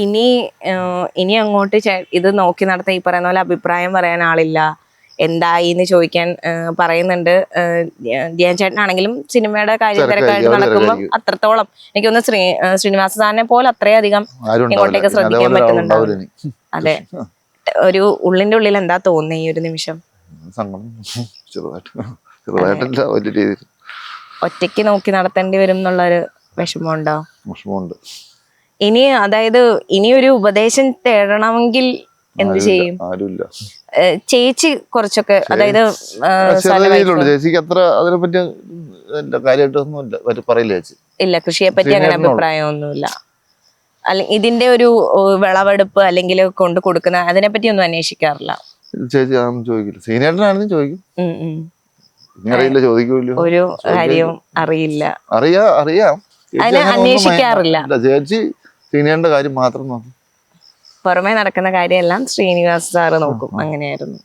ഇനി ഇനി അങ്ങോട്ട് ഇത് നോക്കി നടത്താൻ ഈ പറയുന്ന പോലെ അഭിപ്രായം പറയാൻ ആളില്ല, എന്തായി എന്ന് ചോദിക്കാൻ പറയുന്നുണ്ട്. ധ്യാൻ ചേട്ടനാണെങ്കിലും സിനിമയുടെ കാര്യത്തിരക്കായിട്ട് നടക്കുമ്പോൾ അത്രത്തോളം എനിക്ക് തോന്നുന്നു ശ്രീനിവാസ സാറിനെ പോലെ അത്രയധികം ഇങ്ങോട്ടേക്ക് ശ്രദ്ധിക്കാൻ പറ്റുന്നുണ്ടാവും. അതെ, ഒരു ഉള്ളിന്റെ ഉള്ളിൽ എന്താ തോന്നുന്നത് ഈ ഒരു നിമിഷം? ഒറ്റയ്ക്ക് നോക്കി നടത്തേണ്ടി വരും എന്നുള്ളൊരു വിഷമമുണ്ടോ? ഇനി അതായത് ഇനി ഒരു ഉപദേശം തേടണമെങ്കിൽ എന്ത് ചെയ്യും? ചേച്ചി കുറച്ചൊക്കെ, അതായത് ചേച്ചിക്ക് അത്ര അതിനെപ്പറ്റി കാര്യമായിട്ടൊന്നും പറയില്ല ചേച്ചി. ഇല്ല, കൃഷിയെ പറ്റി അങ്ങനെ അഭിപ്രായമൊന്നുമില്ല. അല്ലെങ്കിൽ ഇതിന്റെ ഒരു വിളവെടുപ്പ് അല്ലെങ്കിൽ കൊണ്ട് കൊടുക്കുന്ന അതിനെ പറ്റി ഒന്നും അന്വേഷിക്കാറില്ല ചേച്ചി. ചോദിക്കില്ല, സീനിയറിനാണെന്ന് ചോദിക്കും. അറിയില്ല, ചോദിക്കൂല്ലോ. ഒരു കാര്യവും അറിയില്ല, അറിയാം, അതിനെ അന്വേഷിക്കാറില്ല. ചേച്ചി സീനിയറിന്റെ കാര്യം മാത്രം നോക്കും, പുറമെ നടക്കുന്ന കാര്യമെല്ലാം ശ്രീനിവാസ് സാറ് നോക്കും. അങ്ങനെയായിരുന്നു.